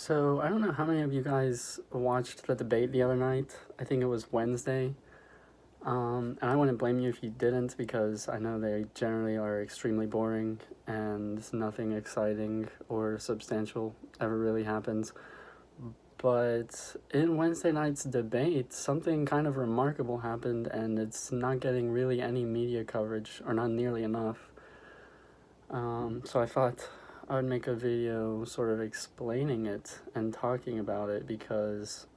So I don't know how many of you guys watched the debate the other night. I think it was Wednesday. And I wouldn't blame you if you didn't because I know they generally are extremely boring and nothing exciting or substantial ever really happens. But in Wednesday night's debate, something kind of remarkable happened, and it's not getting really any media coverage, or not nearly enough. So I thought I would make a video sort of explaining it and talking about it because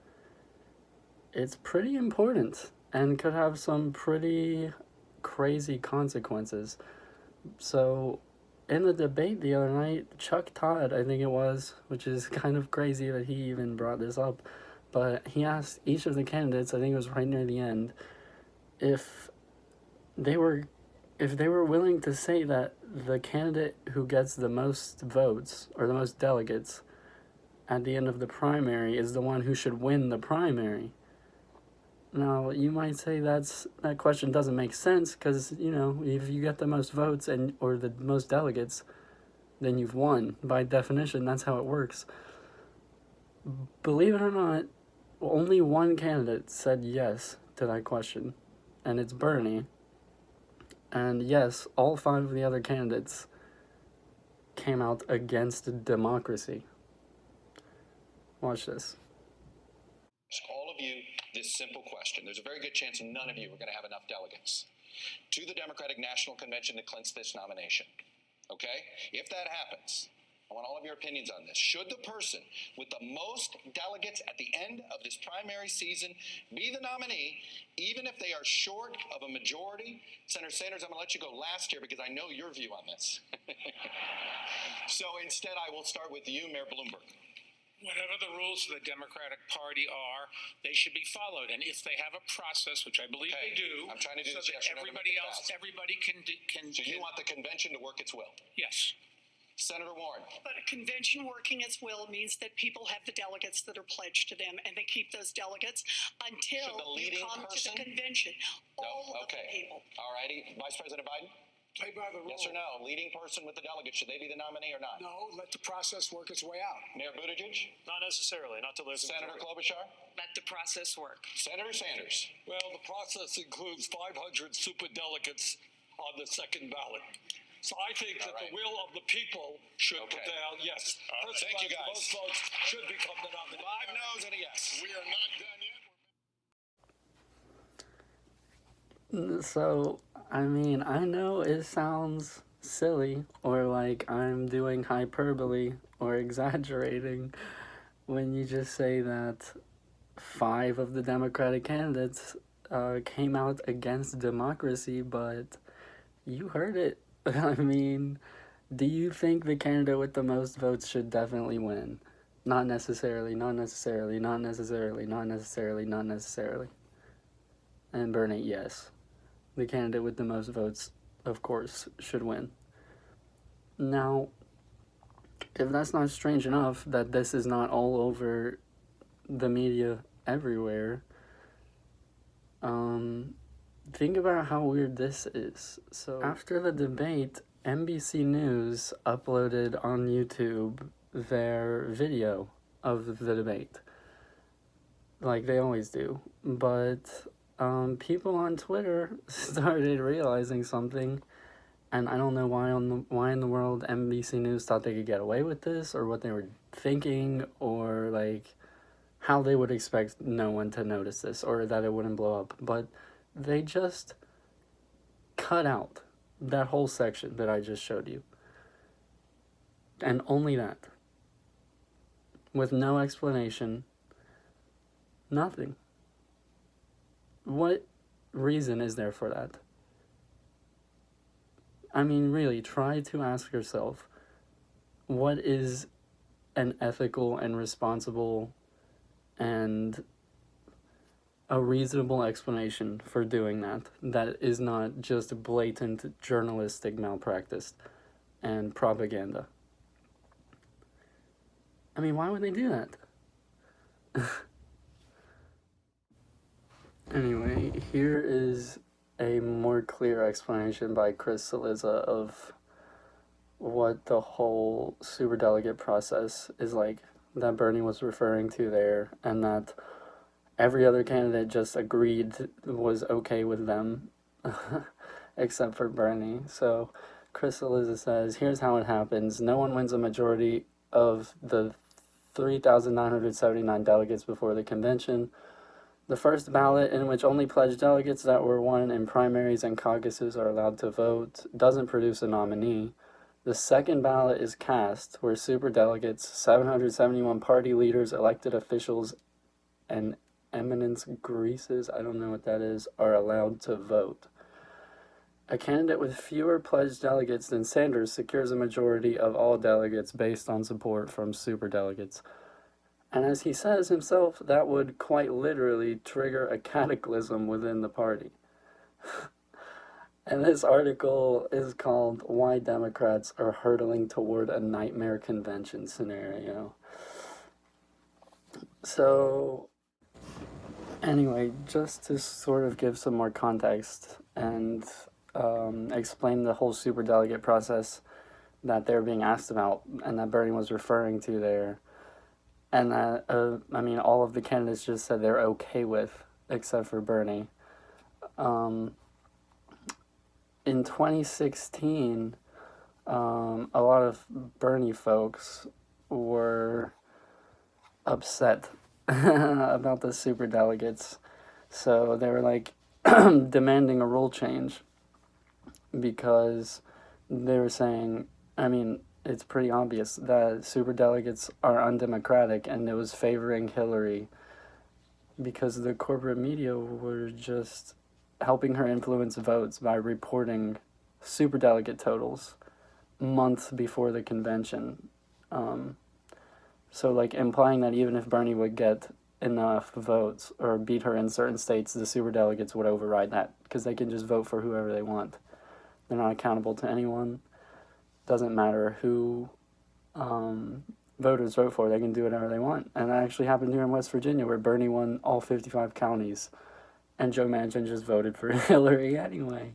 it's pretty important and could have some pretty crazy consequences. So, in the debate the other night, Chuck Todd, I think it was, which is kind of crazy that he even brought this up, but he asked each of the candidates, I think it was right near the end, if they were if they were willing to say that the candidate who gets the most votes or the most delegates at the end of the primary is the one who should win the primary. Now, you might say that question doesn't make sense because, if you get the most votes or the most delegates, then you've won. By definition, that's how it works. Believe it or not, only one candidate said yes to that question, and it's Bernie. And yes, all 5 of the other candidates came out against democracy. Watch this. All of you this simple question. There's a very good chance none of you are going to have enough delegates to the Democratic National Convention to clinch this nomination. Okay? If that happens, I want all of your opinions on this. Should the person with the most delegates at the end of this primary season be the nominee, even if they are short of a majority? Senator Sanders, I'm going to let you go last here because I know your view on this. So instead, I will start with you, Mayor Bloomberg. Whatever the rules of the Democratic Party are, they should be followed. And if they have a process, which I believe they do, I'm trying to do so this that everybody can. So you want the convention to work its will? Yes. Senator Warren. But a convention working its will means that people have the delegates that are pledged to them, and they keep those delegates until you come to the convention. All of the people. All righty. Vice President Biden? Play by the rules. Yes or no? Leading person with the delegates, should they be the nominee or not? No, let the process work its way out. Mayor Buttigieg? Not necessarily, not to listen. Senator Klobuchar? Let the process work. Senator Sanders? Well, the process includes 500 superdelegates on the second ballot. So I think that the will of the people should prevail. Yes. Thank you, guys. Most votes should become the nominee. 5 no's and a yes. We are not done yet. So, I know it sounds silly or like I'm doing hyperbole or exaggerating when you just say that 5 of the Democratic candidates came out against democracy, but you heard it. Do you think the candidate with the most votes should definitely win? Not necessarily, not necessarily, not necessarily, not necessarily, not necessarily. And Bernie, yes. The candidate with the most votes, of course, should win. Now, if that's not strange enough that this is not all over the media everywhere, think about how weird this is. So, after the debate, NBC News uploaded on YouTube their video of the debate. Like they always do. But people on Twitter started realizing something, and I don't know why in the world NBC News thought they could get away with this, or what they were thinking, or like how they would expect no one to notice this, or that it wouldn't blow up. But they just cut out that whole section that I just showed you, and only that, with no explanation, nothing. What reason is there for that? Really, try to ask yourself, what is an ethical and responsible and a reasonable explanation for doing that is not just blatant journalistic malpractice and propaganda? Why would they do that? Anyway, here is a more clear explanation by Chris Saliza of what the whole superdelegate process is like that Bernie was referring to there, and that every other candidate just agreed was okay with them, except for Bernie. So Chris Eliza says, here's how it happens. No one wins a majority of the 3,979 delegates before the convention. The first ballot, in which only pledged delegates that were won in primaries and caucuses are allowed to vote, doesn't produce a nominee. The second ballot is cast, where superdelegates, 771 party leaders, elected officials, and eminence greases, I don't know what that is, are allowed to vote. A candidate with fewer pledged delegates than Sanders secures a majority of all delegates based on support from superdelegates. And as he says himself, that would quite literally trigger a cataclysm within the party. And this article is called Why Democrats Are Hurtling Toward a Nightmare Convention Scenario. So, anyway, just to sort of give some more context and explain the whole superdelegate process that they're being asked about and that Bernie was referring to there. And that, all of the candidates just said they're okay with, except for Bernie. In 2016, a lot of Bernie folks were upset about the superdelegates. So they were like demanding a rule change because they were saying, it's pretty obvious that superdelegates are undemocratic, and it was favoring Hillary because the corporate media were just helping her influence votes by reporting superdelegate totals months before the convention. So, like, implying that even if Bernie would get enough votes or beat her in certain states, the superdelegates would override that because they can just vote for whoever they want. They're not accountable to anyone. Doesn't matter who voters vote for, they can do whatever they want. And that actually happened here in West Virginia, where Bernie won all 55 counties, and Joe Manchin just voted for Hillary anyway.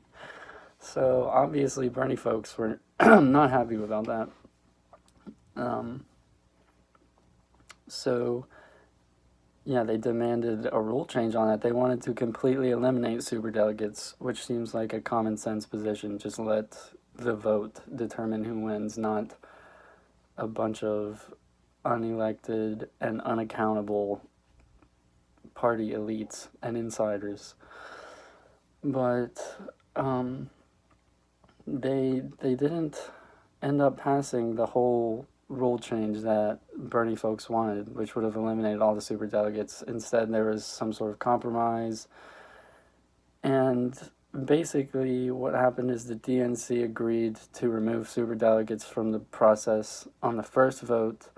So obviously Bernie folks were not happy about that. So yeah, they demanded a rule change on that. They wanted to completely eliminate superdelegates, which seems like a common sense position. Just let the vote determine who wins, not a bunch of unelected and unaccountable party elites and insiders. But they didn't end up passing the whole rule change that Bernie folks wanted, which would have eliminated all the superdelegates. Instead, there was some sort of compromise, and basically what happened is the DNC agreed to remove superdelegates from the process on the first vote,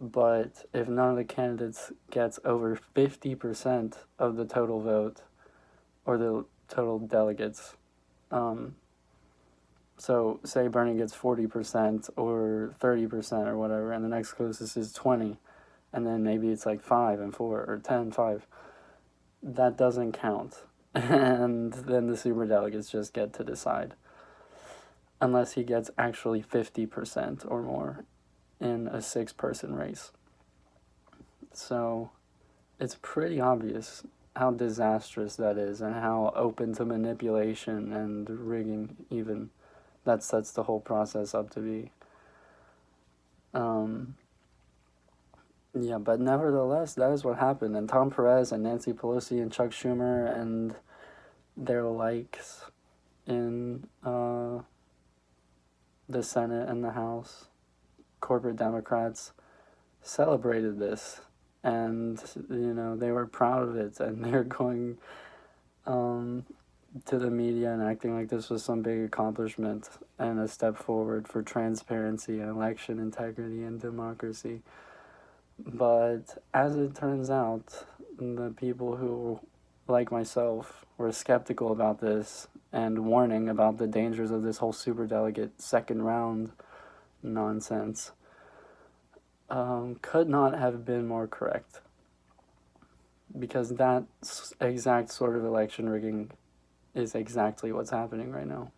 but if none of the candidates gets over 50% of the total vote, or the total delegates, so say Bernie gets 40% or 30% or whatever, and the next closest is 20, and then maybe it's like 5 and 4 or 10, 5. That doesn't count. And then the superdelegates just get to decide. Unless he gets actually 50% or more in a 6-person race. So it's pretty obvious how disastrous that is and how open to manipulation and rigging even that sets the whole process up to be. Yeah, but nevertheless, that is what happened. And Tom Perez and Nancy Pelosi and Chuck Schumer and their likes in the Senate and the House, corporate Democrats, celebrated this. And, they were proud of it. And they're going to the media and acting like this was some big accomplishment and a step forward for transparency and election integrity and democracy. But as it turns out, the people who, like myself, were skeptical about this and warning about the dangers of this whole superdelegate second round nonsense could not have been more correct. Because that exact sort of election rigging is exactly what's happening right now.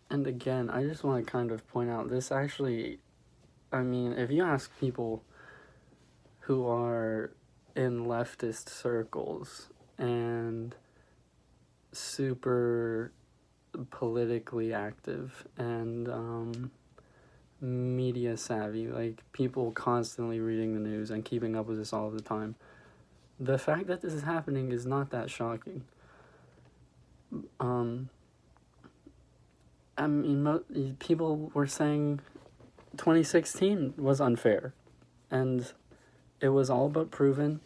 And again, I just want to kind of point out, this actually I mean, if you ask people who are in leftist circles and super politically active and media savvy, like people constantly reading the news and keeping up with this all the time, the fact that this is happening is not that shocking. I mean, people were saying 2016 was unfair, and it was all but proven.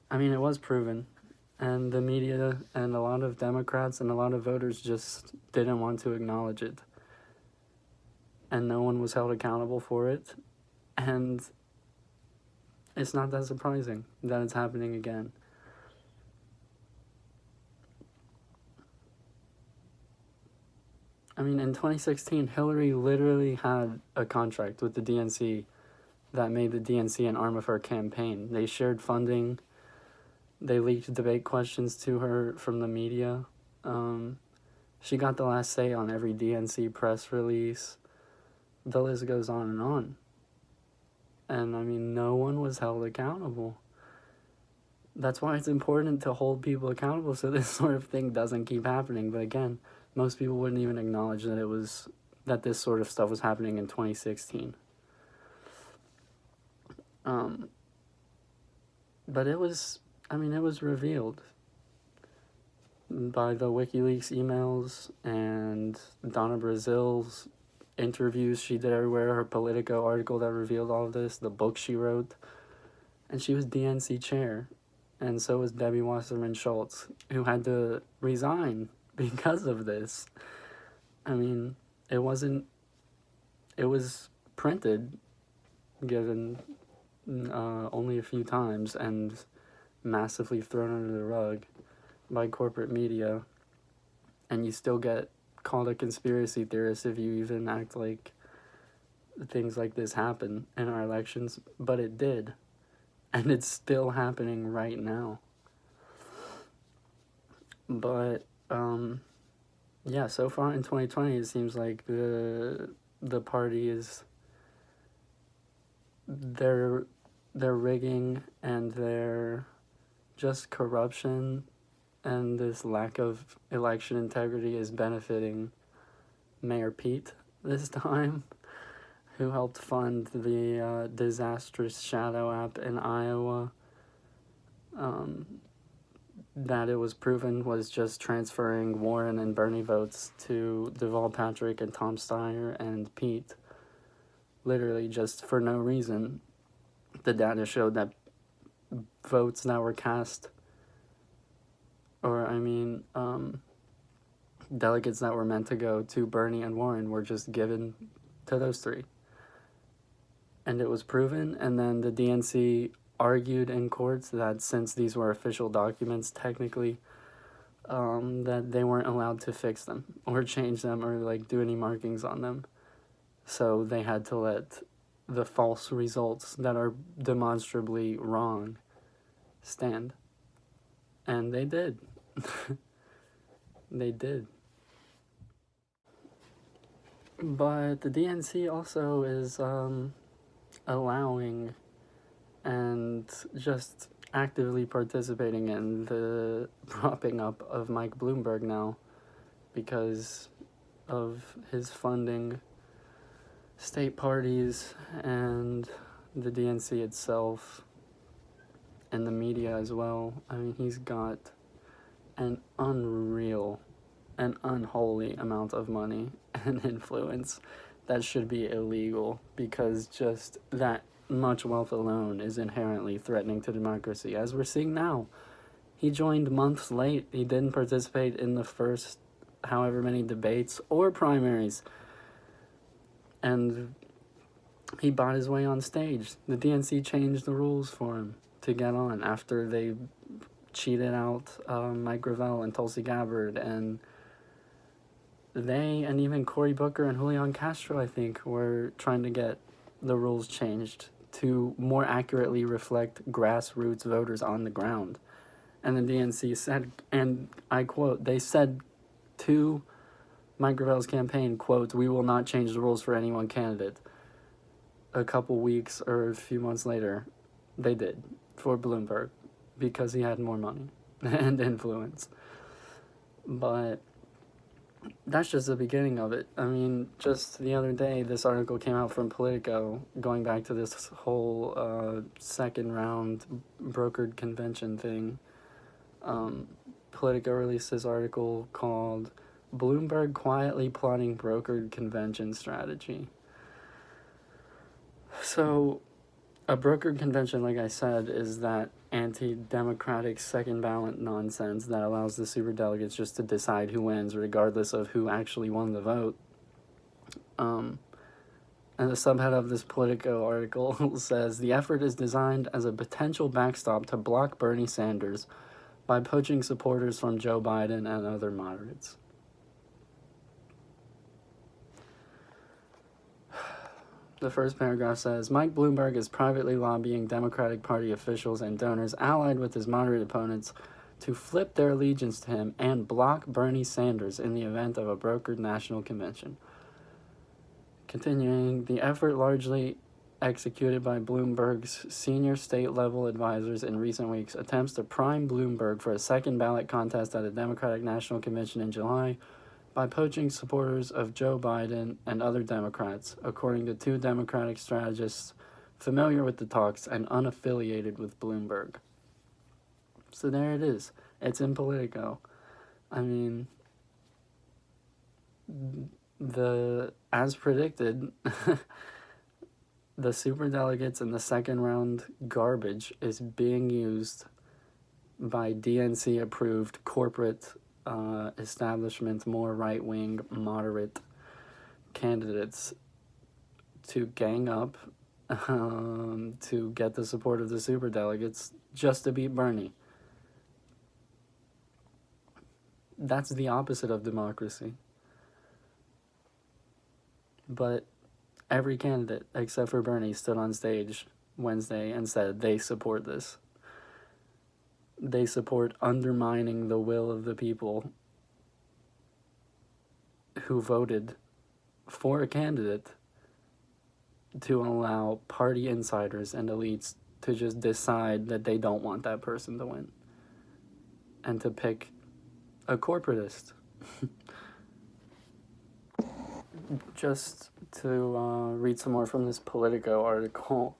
I mean, it was proven, and the media and a lot of Democrats and a lot of voters just didn't want to acknowledge it, and no one was held accountable for it, and it's not that surprising that it's happening again. I mean, in 2016, Hillary literally had a contract with the DNC that made the DNC an arm of her campaign. They shared funding. They leaked debate questions to her from the media. She got the last say on every DNC press release. The list goes on and on. And, I mean, no one was held accountable. That's why it's important to hold people accountable so this sort of thing doesn't keep happening. But again, most people wouldn't even acknowledge that this sort of stuff was happening in 2016. But it was revealed by the WikiLeaks emails and Donna Brazil's interviews she did everywhere, her Politico article that revealed all of this, the book she wrote, and she was DNC chair, and so was Debbie Wasserman Schultz, who had to resign because of this. I mean, it was printed, given only a few times, and massively thrown under the rug by corporate media, and you still get called a conspiracy theorist if you even act like things like this happen in our elections, but it did, and it's still happening right now. But yeah, so far in 2020, it seems like the party is their rigging and their just corruption and this lack of election integrity is benefiting Mayor Pete this time, who helped fund the disastrous shadow app in Iowa that it was proven was just transferring Warren and Bernie votes to Deval Patrick and Tom Steyer and Pete, literally just for no reason. The data showed that votes that were cast, delegates that were meant to go to Bernie and Warren were just given to those three. And it was proven, and then the DNC argued in courts that since these were official documents, technically, that they weren't allowed to fix them or change them or do any markings on them. So they had to let the false results that are demonstrably wrong stand. And they did. They did. But the DNC also is allowing and just actively participating in the propping up of Mike Bloomberg now because of his funding state parties and the DNC itself and the media as well. I mean, he's got an unreal and unholy amount of money and influence that should be illegal, because just that much wealth alone is inherently threatening to democracy, as we're seeing now. He joined months late. He didn't participate in the first however many debates or primaries, and he bought his way on stage. The DNC changed the rules for him to get on after they cheated out Mike Gravel and Tulsi Gabbard, and they and even Cory Booker and Julian Castro, I think, were trying to get the rules changed to more accurately reflect grassroots voters on the ground. And the DNC said, and I quote, they said to Mike Gravel's campaign, quote, "We will not change the rules for any one candidate." a couple weeks or a few months later, they did for Bloomberg because he had more money and influence. But that's just the beginning of it. I mean, just the other day, this article came out from Politico going back to this whole second round brokered convention thing. Politico released this article called Bloomberg Quietly Plotting Brokered Convention Strategy. So, a brokered convention, like I said, is that anti-democratic second ballot nonsense that allows the superdelegates just to decide who wins regardless of who actually won the vote. And the subhead of this Politico article says, the effort is designed as a potential backstop to block Bernie Sanders by poaching supporters from Joe Biden and other moderates. The first paragraph says, Mike Bloomberg is privately lobbying Democratic Party officials and donors allied with his moderate opponents to flip their allegiance to him and block Bernie Sanders in the event of a brokered national convention. Continuing, the effort largely executed by Bloomberg's senior state-level advisors in recent weeks attempts to prime Bloomberg for a second ballot contest at a Democratic National Convention in July by poaching supporters of Joe Biden and other Democrats, according to two Democratic strategists familiar with the talks and unaffiliated with Bloomberg. So there it is. It's in Politico. I mean, as predicted, the superdelegates in the second round garbage is being used by DNC-approved corporate establishment, more right-wing, moderate candidates to gang up to get the support of the superdelegates just to beat Bernie. That's the opposite of democracy. But every candidate, except for Bernie, stood on stage Wednesday and said they support this. They support undermining the will of the people who voted for a candidate to allow party insiders and elites to just decide that they don't want that person to win and to pick a corporatist. Just to read some more from this Politico article.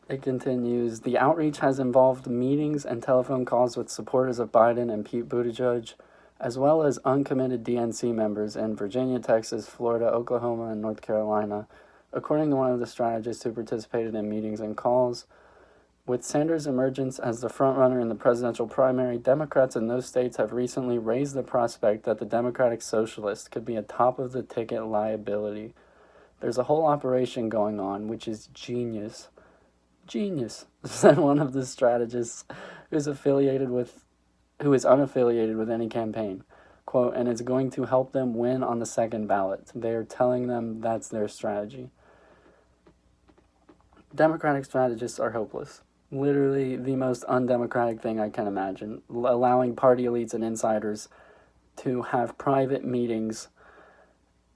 It continues, the outreach has involved meetings and telephone calls with supporters of Biden and Pete Buttigieg, as well as uncommitted DNC members in Virginia, Texas, Florida, Oklahoma, and North Carolina, according to one of the strategists who participated in meetings and calls. With Sanders' emergence as the frontrunner in the presidential primary, Democrats in those states have recently raised the prospect that the Democratic Socialist could be a top-of-the-ticket liability. There's a whole operation going on, which is genius. Genius, said one of the strategists who is unaffiliated with any campaign. Quote, and it's going to help them win on the second ballot. They are telling them that's their strategy. Democratic strategists are hopeless. Literally the most undemocratic thing I can imagine. Allowing party elites and insiders to have private meetings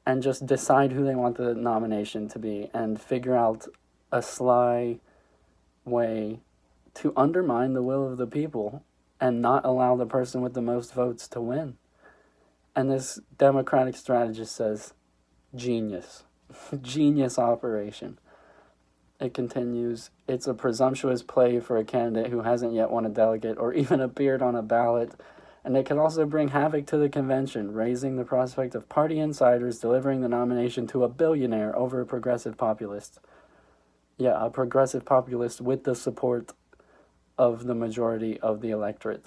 and just decide who they want the nomination to be and figure out a sly way to undermine the will of the people and not allow the person with the most votes to win. And this Democratic strategist says, genius. Genius operation. It continues, it's a presumptuous play for a candidate who hasn't yet won a delegate or even appeared on a ballot, and it can also bring havoc to the convention, raising the prospect of party insiders delivering the nomination to a billionaire over a progressive populist. Yeah, a progressive populist with the support of the majority of the electorate.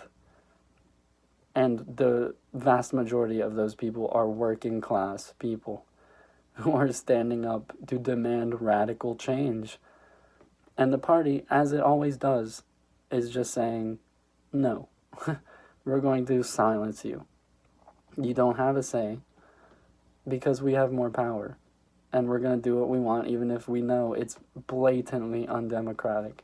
And the vast majority of those people are working class people who are standing up to demand radical change. And the party, as it always does, is just saying, no, we're going to silence you. You don't have a say because we have more power. And we're going to do what we want, even if we know it's blatantly undemocratic.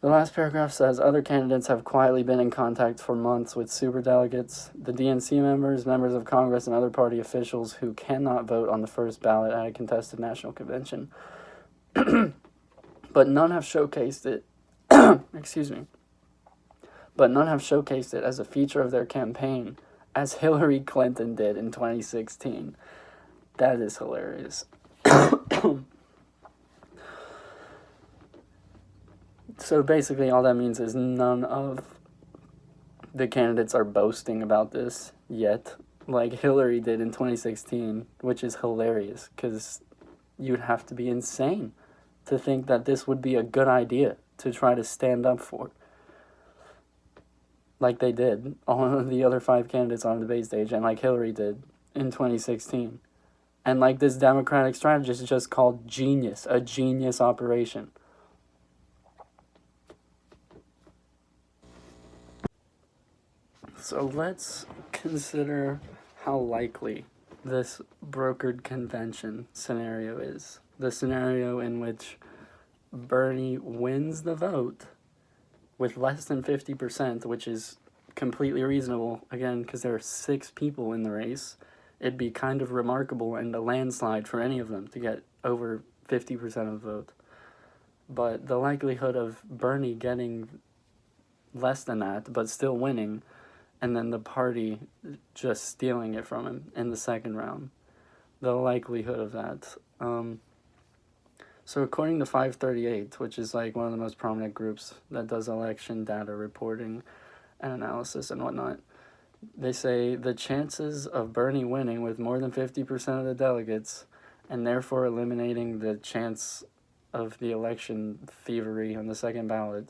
The last paragraph says, other candidates have quietly been in contact for months with superdelegates, the DNC members of Congress, and other party officials who cannot vote on the first ballot at a contested national convention. but none have showcased it. Excuse me. But none have showcased it as a feature of their campaign, as Hillary Clinton did in 2016. That is hilarious. So basically, all that means is none of the candidates are boasting about this yet, like Hillary did in 2016, which is hilarious, because you'd have to be insane to think that this would be a good idea to try to stand up for. Like they did, all of the other 5 candidates on the debate stage, and like Hillary did in 2016. And like this Democratic strategist is just called genius, a genius operation. So let's consider how likely this brokered convention scenario is. The scenario in which Bernie wins the vote with less than 50%, which is completely reasonable, again, because there are 6 people in the race. It'd be kind of remarkable and a landslide for any of them to get over 50% of the vote. But the likelihood of Bernie getting less than that, but still winning, and then the party just stealing it from him in the second round, the likelihood of that. So according to FiveThirtyEight, which is like one of the most prominent groups that does election data reporting and analysis and whatnot, they say the chances of Bernie winning with more than 50% of the delegates, and therefore eliminating the chance of the election thievery on the second ballot,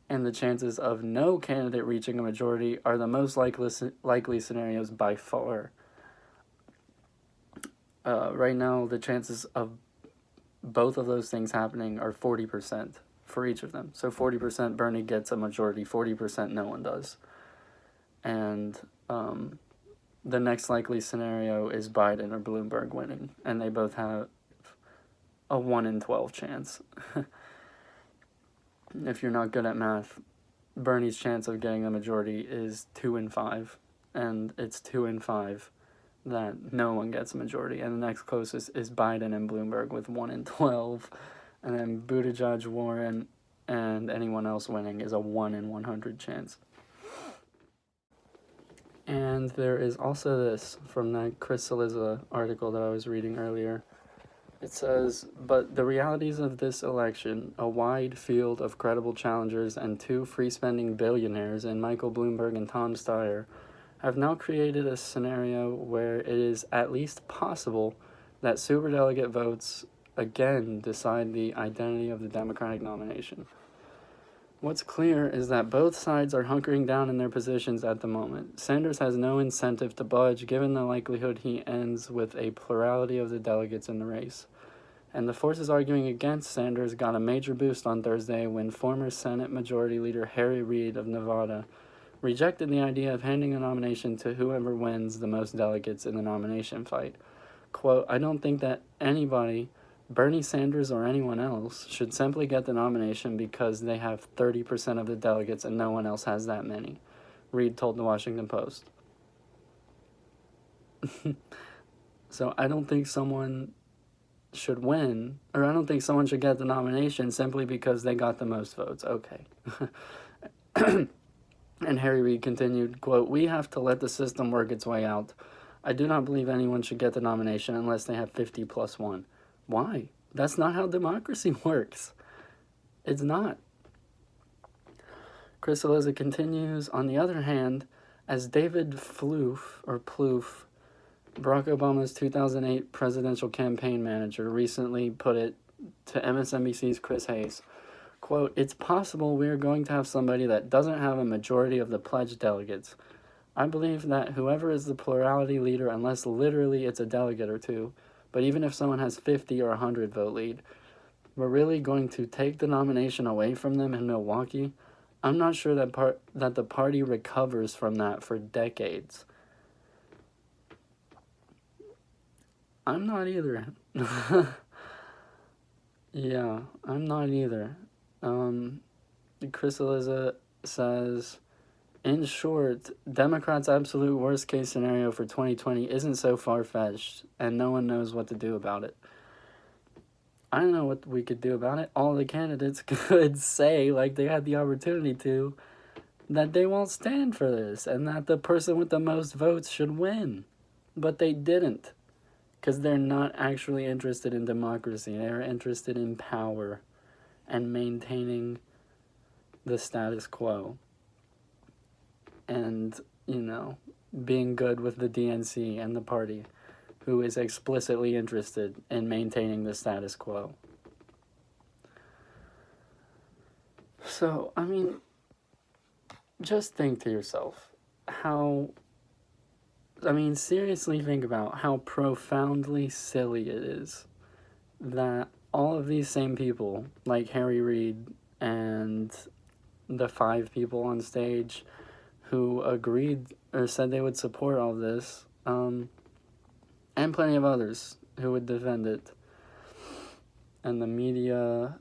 and the chances of no candidate reaching a majority are the most likely scenarios by far. Right now, the chances of both of those things happening are 40% for each of them. So 40% Bernie gets a majority, 40% no one does. And the next likely scenario is Biden or Bloomberg winning, and they both have a 1 in 12 chance. If you're not good at math, Bernie's chance of getting a majority is 2 in 5, and it's 2 in 5 that no one gets a majority. And the next closest is Biden and Bloomberg with 1 in 12, and then Buttigieg, Warren, and anyone else winning is a 1 in 100 chance. And there is also this from that Chris Cillizza article that I was reading earlier. It says, but the realities of this election, a wide field of credible challengers and 2 free-spending billionaires in Michael Bloomberg and Tom Steyer, have now created a scenario where it is at least possible that superdelegate votes again decide the identity of the Democratic nomination. What's clear is that both sides are hunkering down in their positions at the moment. Sanders has no incentive to budge, given the likelihood he ends with a plurality of the delegates in the race. And the forces arguing against Sanders got a major boost on Thursday when former Senate Majority Leader Harry Reid of Nevada rejected the idea of handing a nomination to whoever wins the most delegates in the nomination fight. Quote, I don't think that anybody, Bernie Sanders or anyone else, should simply get the nomination because they have 30% of the delegates and no one else has that many, Reid told the Washington Post. So I don't think someone should win, or I don't think someone should get the nomination simply because they got the most votes. Okay. And Harry Reid continued, quote, we have to let the system work its way out. I do not believe anyone should get the nomination unless they have 50 plus 1. Why? That's not how democracy works. It's not. Chris Cillizza continues, on the other hand, as David Plouffe, Barack Obama's 2008 presidential campaign manager, recently put it to MSNBC's Chris Hayes, quote, it's possible we are going to have somebody that doesn't have a majority of the pledged delegates. I believe that whoever is the plurality leader, unless literally it's a delegate or 2, but even if someone has 50 or 100 vote lead, we're really going to take the nomination away from them in Milwaukee. I'm not sure that the party recovers from that for decades. I'm not either. Yeah, I'm not either. Chris Cillizza says, in short, Democrats' absolute worst-case scenario for 2020 isn't so far-fetched, and no one knows what to do about it. I don't know what we could do about it. All the candidates could say, like they had the opportunity to, that they won't stand for this and that the person with the most votes should win. But they didn't, because they're not actually interested in democracy. They're interested in power and maintaining the status quo. And, you know, being good with the DNC and the party, who is explicitly interested in maintaining the status quo. So, I mean, just think to yourself seriously think about how profoundly silly it is that all of these same people, like Harry Reid and the 5 people on stage who agreed or said they would support all this, and plenty of others who would defend it, and the media,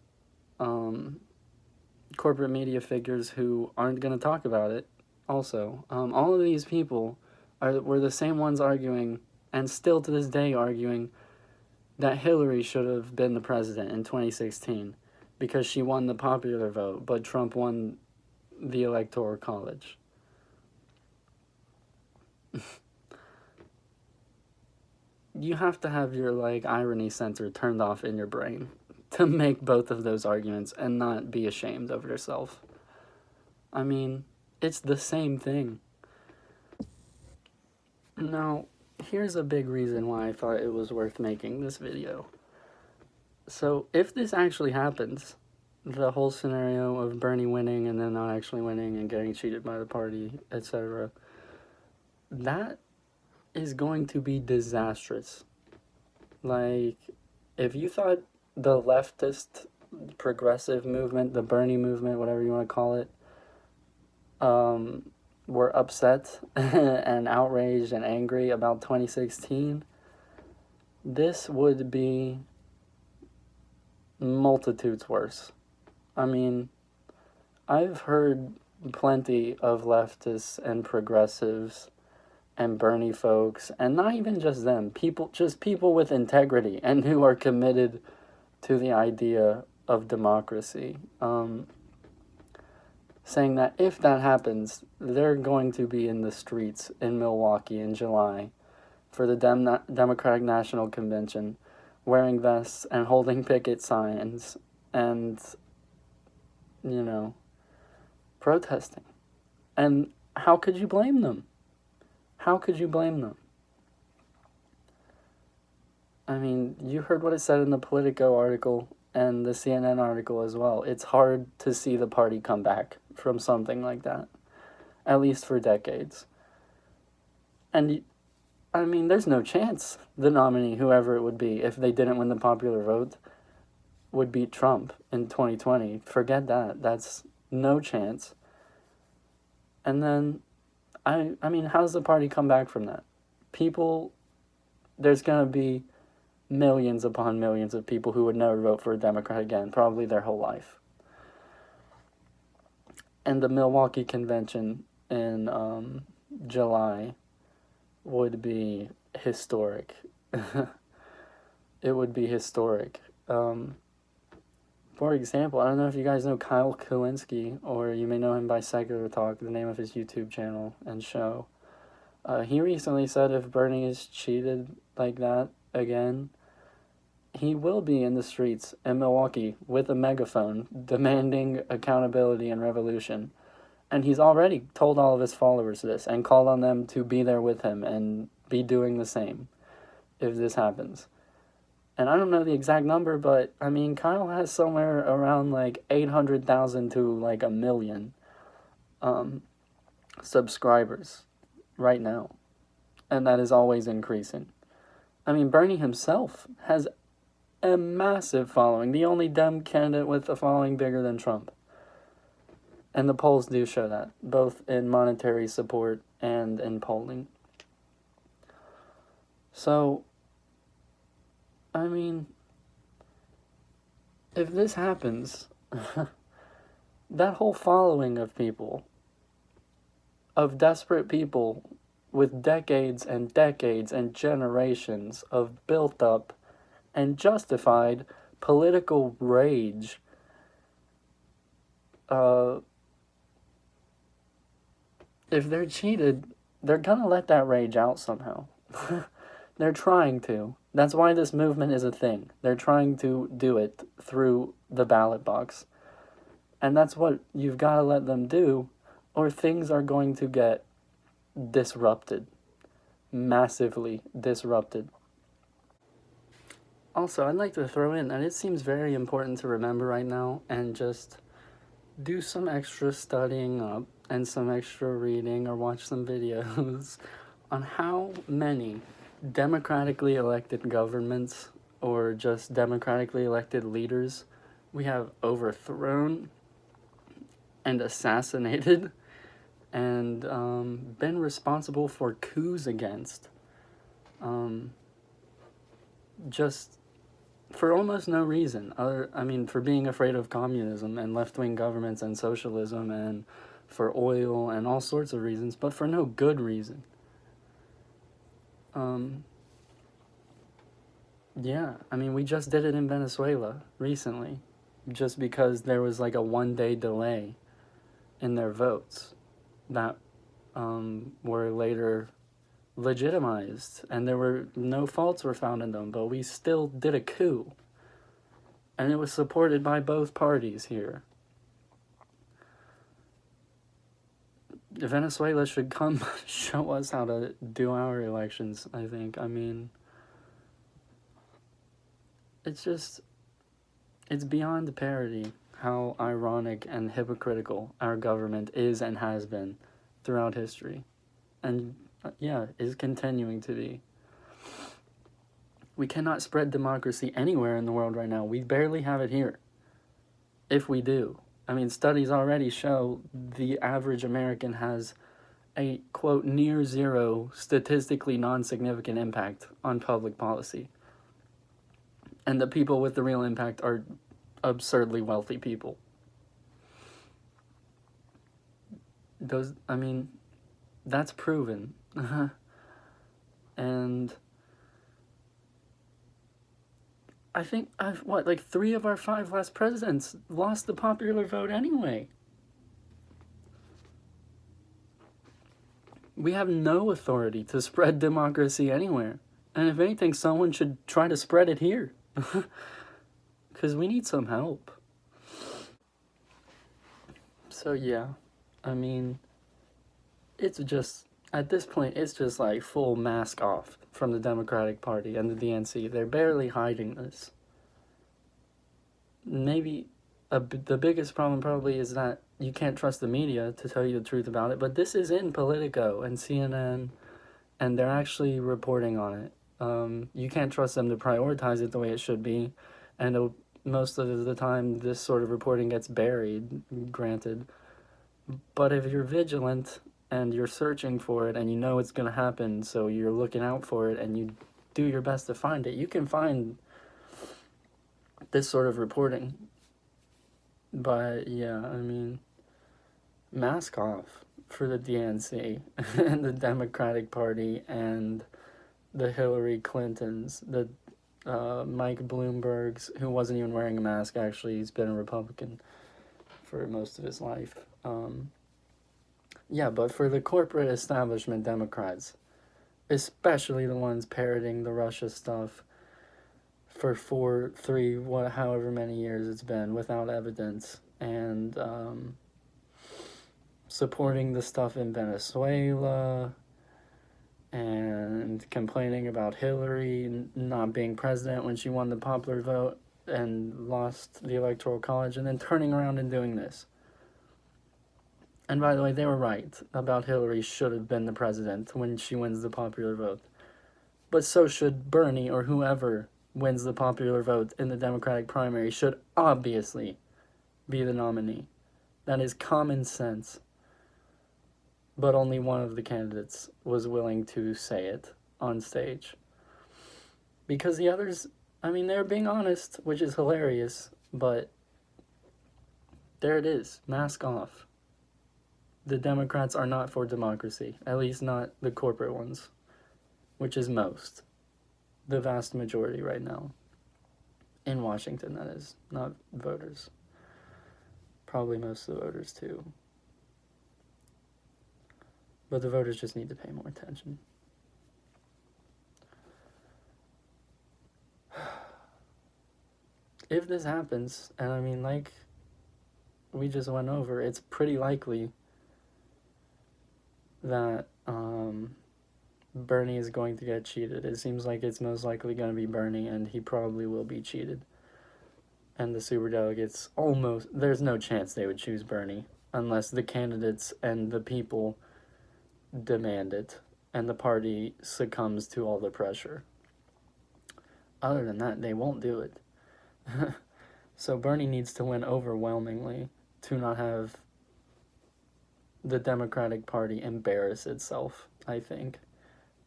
corporate media figures who aren't going to talk about it also. All of these people were the same ones arguing, and still to this day arguing, that Hillary should have been the president in 2016 because she won the popular vote, but Trump won the Electoral College. You have to have your, like, irony center turned off in your brain to make both of those arguments and not be ashamed of yourself. I mean, it's the same thing. Now, here's a big reason why I thought it was worth making this video. So, if this actually happens, the whole scenario of Bernie winning and then not actually winning and getting cheated by the party, etc., that is going to be disastrous. Like, if you thought the leftist progressive movement, the Bernie movement, whatever you want to call it, were upset and outraged and angry about 2016, this would be multitudes worse. I mean, I've heard plenty of leftists and progressives and Bernie folks, and not even just them, people with integrity and who are committed to the idea of democracy, saying that if that happens, they're going to be in the streets in Milwaukee in July for the Democratic National Convention, wearing vests and holding picket signs and, you know, protesting. And how could you blame them? How could you blame them? I mean, you heard what it said in the Politico article and the CNN article as well. It's hard to see the party come back from something like that, at least for decades. And, I mean, there's no chance the nominee, whoever it would be, if they didn't win the popular vote, would beat Trump in 2020. Forget that. That's no chance. And then, I mean, how does the party come back from that? There's going to be millions upon millions of people who would never vote for a Democrat again, probably their whole life. And the Milwaukee convention in July would be historic. It would be historic. For example, I don't know if you guys know Kyle Kulinski, or you may know him by Secular Talk, the name of his YouTube channel and show. He recently said if Bernie is cheated like that again, he will be in the streets in Milwaukee with a megaphone demanding accountability and revolution. And he's already told all of his followers this and called on them to be there with him and be doing the same if this happens. And I don't know the exact number, but, I mean, Kyle has somewhere around, like, 800,000 to, like, 1 million subscribers right now. And that is always increasing. I mean, Bernie himself has a massive following. The only Dem candidate with a following bigger than Trump. And the polls do show that, both in monetary support and in polling. So, I mean, if this happens, that whole following of people, of desperate people with decades and decades and generations of built up and justified political rage, if they're cheated, they're gonna let that rage out somehow. They're trying to. That's why this movement is a thing. They're trying to do it through the ballot box. And that's what you've got to let them do, or things are going to get disrupted. Massively disrupted. Also, I'd like to throw in that it seems very important to remember right now and just do some extra studying up and some extra reading or watch some videos on how many democratically elected governments or just democratically elected leaders we have overthrown and assassinated and been responsible for coups against. Just for almost no reason. For being afraid of communism and left-wing governments and socialism and for oil and all sorts of reasons, but for no good reason. We just did it in Venezuela recently, just because there was like a 1-day delay in their votes that were later legitimized, and there were no faults were found in them, but we still did a coup, and it was supported by both parties here. Venezuela should come show us how to do our elections, I think. It's beyond parody how ironic and hypocritical our government is and has been throughout history. And is continuing to be. We cannot spread democracy anywhere in the world right now. We barely have it here. If we do. Studies already show the average American has a, quote, near zero, statistically non-significant impact on public policy. And the people with the real impact are absurdly wealthy people. That's proven. And I think 3 of our 5 last presidents lost the popular vote anyway. We have no authority to spread democracy anywhere. And if anything, someone should try to spread it here. Because we need some help. So it's just, at this point, it's just like full mask off from the Democratic Party and the DNC. They're barely hiding this. Maybe the biggest problem probably is that you can't trust the media to tell you the truth about it, but this is in Politico and CNN, and they're actually reporting on it. You can't trust them to prioritize it the way it should be, and most of the time this sort of reporting gets buried, granted. But if you're vigilant and you're searching for it and you know it's going to happen, so you're looking out for it and you do your best to find it, you can find this sort of reporting. But mask off for the DNC and the Democratic Party and the Hillary Clintons, the Mike Bloomberg's, who wasn't even wearing a mask, actually. He's been a Republican for most of his life. But for the corporate establishment Democrats, especially the ones parroting the Russia stuff for however many years it's been, without evidence, and supporting the stuff in Venezuela, and complaining about Hillary not being president when she won the popular vote and lost the Electoral College, and then turning around and doing this. And by the way, they were right about Hillary should have been the president when she wins the popular vote. But so should Bernie, or whoever wins the popular vote in the Democratic primary, should obviously be the nominee. That is common sense. But only one of the candidates was willing to say it on stage. Because the others, they're being honest, which is hilarious, but there it is, mask off. The Democrats are not for democracy, at least not the corporate ones, which is most, the vast majority right now. In Washington, that is, not voters. Probably most of the voters, too. But the voters just need to pay more attention. If this happens, and I mean, like we just went over, it's pretty likely that Bernie is going to get cheated. It seems like it's most likely going to be Bernie, and he probably will be cheated. And the superdelegates there's no chance they would choose Bernie unless the candidates and the people demand it and the party succumbs to all the pressure. Other than that, they won't do it. So Bernie needs to win overwhelmingly to not have the Democratic Party embarrass itself, I think,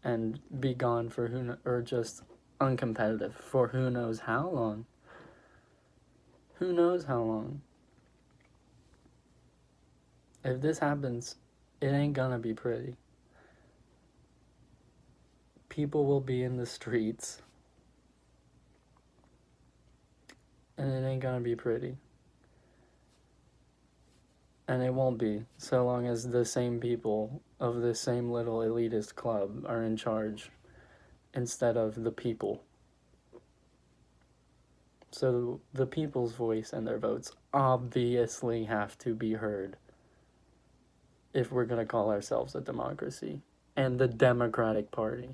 and be gone for or just uncompetitive for who knows how long. Who knows how long? If this happens, it ain't gonna be pretty. People will be in the streets, and it ain't gonna be pretty. And it won't be, so long as the same people of the same little elitist club are in charge instead of the people. So the people's voice and their votes obviously have to be heard if we're going to call ourselves a democracy and the Democratic Party.